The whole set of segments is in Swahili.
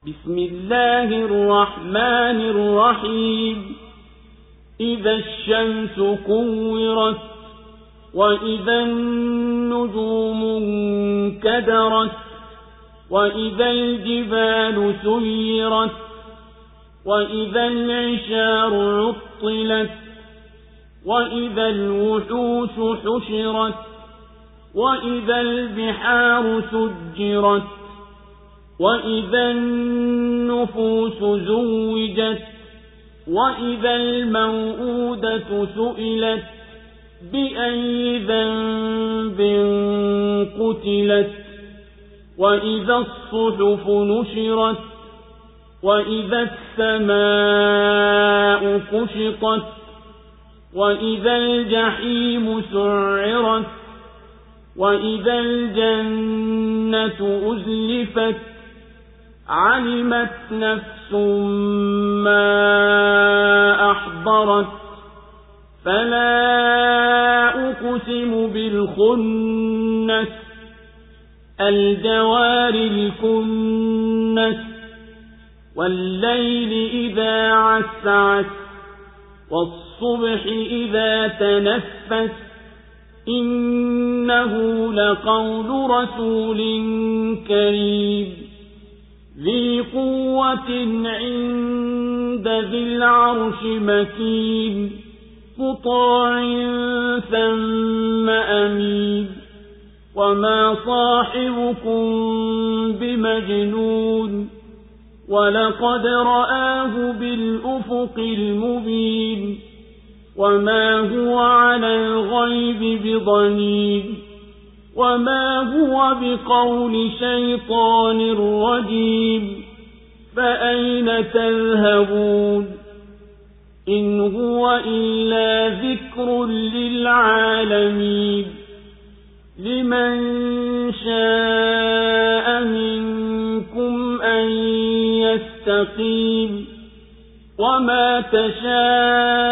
بسم الله الرحمن الرحيم إذا الشمس كورت وإذا النجوم انكدرت وإذا الجبال سيرت وإذا العشار عطلت وإذا الوحوش حشرت وإذا البحار سجرت وإذا النفوس زوجت وإذا الموءودة سئلت بأي ذنب قتلت وإذا الصحف نشرت وإذا السماء كشطت وإذا الجحيم سعرت وإذا الجنة أزلفت علمت نفس ما أحضرت فلا أقسم بالخنس الجوار الكنس والليل إذا عسعس والصبح إذا تنفس إنه لقول رسول كريم ذي قوة عند ذي العرش مكين مطاع ثم أمين وما صاحبكم بمجنون ولقد رآه بالأفق المبين وما هو على الغيب بضنين وما هو بقول شيطان رجيم فأين تذهبون إن هو إلا ذكر للعالمين لمن شاء منكم أن يستقيم وما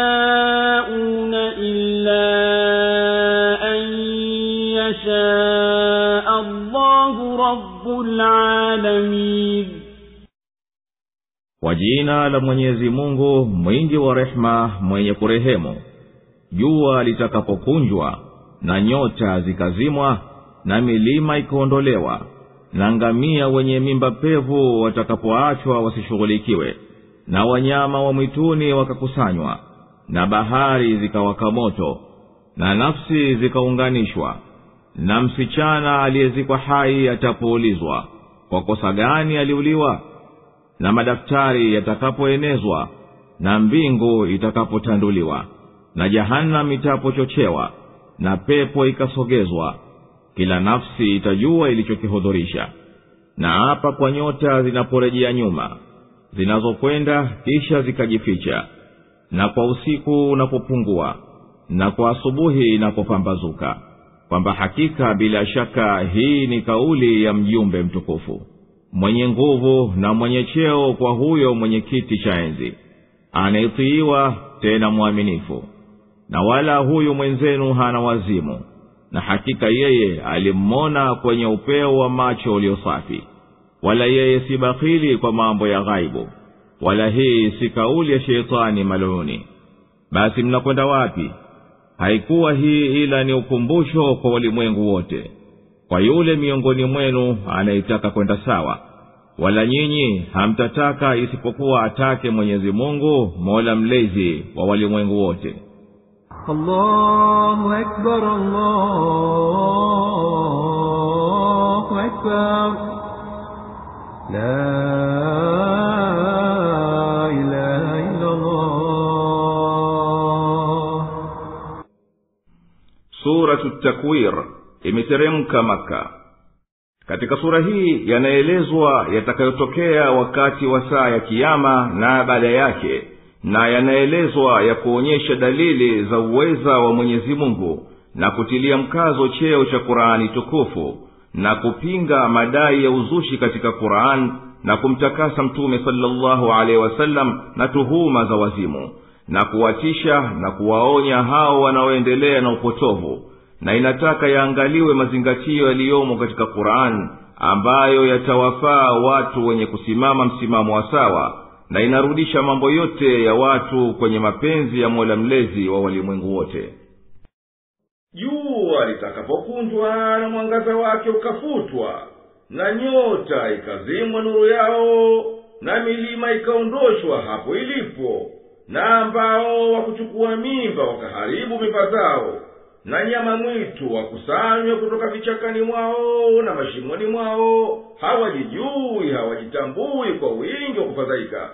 تشاءون إلا أن يشاء الله رب العالمين. Kwa jina la Mwenyezi Mungu mwingi wa rehema mwenye kurehemu. Jua litakapokunjwa na nyota zikazimwa na milima ikaondolewa na ngamia wenye mimba pevu watakapoachwa wasishughulikiwe na wanyama wa mwituni wakakusanywa na bahari zikawaka moto na nafsi zikaunganishwa na msichana aliyezikwa hai atapoulizwa kwa kosa gani aliuliwa na madaftari yatakapoenezwa na mbingu itakapotanduliwa na jahannam itapochochewa na pepo ikasogezwa kila nafsi itajua ilichokihudhurisha. Na hapa kwa nyota zinaporejea nyuma zinazokwenda kisha zikajificha na kwa usiku unapopungua na kwa asubuhi inapopambazuka kwamba hakika bila shaka hii ni kauli ya mjumbe mtukufu mwenye nguvu na mwenye cheo kwa huyo mwenye kiti cha enzi anayetiiwa tena mwaminifu na wala huyu mwenzenu hana wazimu na hakika yeye alimmona kwenye upeo wa macho uliosafi wala yeye si bakhili kwa mambo ya ghaibu wala hii si kauli ya sheitani maluni. Basi mnakwenda wapi? Haikuwa hii ila ni ukumbusho kwa walimwengu wote kwa yule miongoni mwenu anayetaka kwenda sawa wala nyinyi hamtataka isipokuwa atake Mwenyezi Mungu Mola mlezi wa walimwengu wote. Allahu Akbar, Allahu Akbar, la ilaha illa Allah. Suratut Takwir imeteremka Makka. Katika sura hii yanaelezwa yatakayotokea wakati wa saa ya kiyama na baada yake, na yanaelezwa ya kuonyesha dalili za uweza wa Mwenyezi Mungu na kutilia mkazo cheo cha Qur'ani tukufu na kupinga madai ya uzushi katika Qur'an na kumtakasa Mtume sallallahu alaihi wasallam na tuhuma za wazimu na kuwatisha na kuwaonya hao wanaoendelea na upotovu na inataka yaangaliwe mazingatio yaliyomo katika Qur'an ambayo yatawafaa watu wenye kusimama msimamo wa sawa, na inarudisha mambo yote ya watu kwenye mapenzi ya Mola mlezi wa walimwengu wote. Jua litakapokunjwa na mwangaza wake ukafutwa, na nyota ikazimwa nuru yao, na milima ikaondoshwa hapo ilipo, na ambao wakuchukua mimba wakaharibu mimba zao, na nyama mwitu wakusanywa kutoka vichakani mwao na mashimoni mwao, hawajijui hawajitambui kwa wingi wa kufadhaika,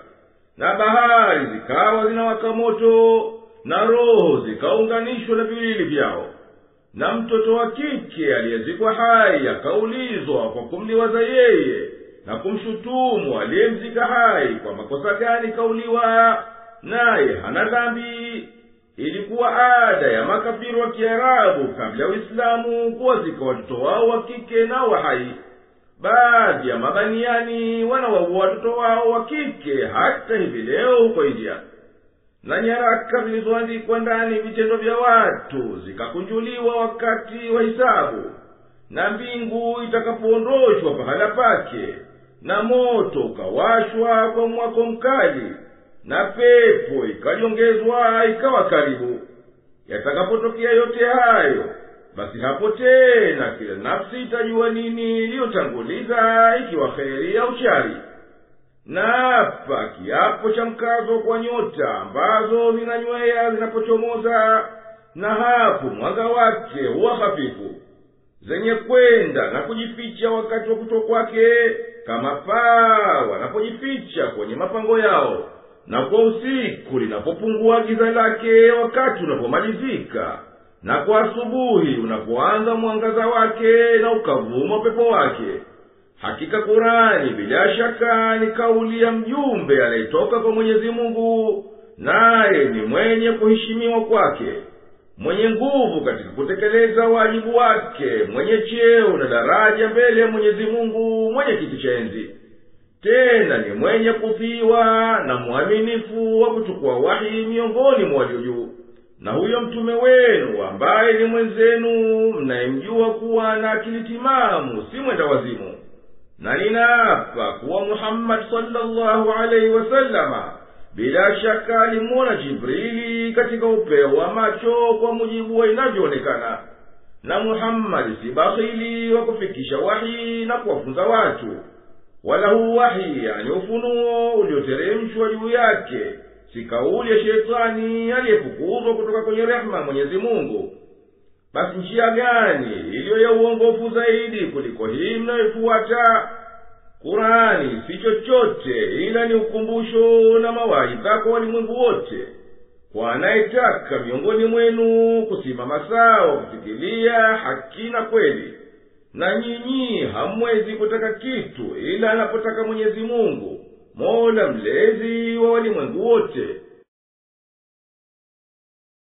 na bahari zikawa zinawaka moto, na roho zikaunganishwa na viwili vyao, na mtoto wa kike aliyezikwa hai akaulizwa kwa kumliwaza yeye na kumshutumu aliyemzika hai kwa makosa gani kauliwa, naye hana dhambi. Ilikuwa ada ya makafiri wa Kiarabu kabla ya Uislamu kuwazika watoto wao wa kike na wa hai. Baadhi ya mabaniani wanawaua watoto wao wa kike hata hivi leo huko India. Na nyaraka zilizoandikwa ndani vitendo vya watu zikakunjuliwa wakati wa hisabu, na mbingu itakapoondoshwa pahala pake, na moto ukawashwa kwa mwako mkali, na pepo ikaliongezwa ikawa karibu. Yatakapotokea yote hayo, basi hapo tena kila nafsi itajua nini iliyotanguliza, ikiwa kheri au shari. Na hapa kiapo cha mkazo kwa nyota ambazo zinanywea zinapochomoza, na hapo mwanga wake huwa hafifu, zenye kwenda na kujificha wakati wa kutoka kwake, kama paa wanapojificha kwenye mapango yao, na kwa usiku linapopungua giza lake wakati unapomalizika, na kwa asubuhi unapoanza mwangaza wake na ukavuma upepo wake. Hakika Kurani bila shaka ni kauli ya mjumbe anayetoka kwa Mwenyezi Mungu, naye ni mwenye kuheshimiwa kwake, mwenye nguvu katika kutekeleza wajibu wake, mwenye cheo na daraja mbele ya Mwenyezi Mungu, mwenye kiti cha enzi. Tena ni mwenye kutiiwa na mwaminifu wa kuchukua wahi miongoni mwa walio juu. Na huyo mtume wenu ambaye ni mwenzenu mnayemjua kuwa na akili timamu, si mwenda wazimu. Na ninaapa kuwa Muhammad sallallahu alaihi wasallama bila shaka alimuona Jibrili katika upeo wa macho kwa mujibu wa inavyoonekana. Na Muhammad si bakhili wa kufikisha wahi na kuwafunza watu, wala huu wahi, yani ufunuo ulioteremshwa juu yake, si kauli ya shetani aliyefukuzwa kutoka kwenye rehema Mwenyezi Mungu. Basi njia gani iliyo ya uongofu zaidi kuliko hii mnayofuata? Kurani si chochote ila ni ukumbusho na mawaidha kwa walimwengu wote, kwa anayetaka miongoni mwenu kusimama sawa kufikiria haki na kweli. Na nyinyi hamwezi kutaka kitu ila anapotaka Mwenyezi Mungu, Mola mlezi wa walimwengu wote.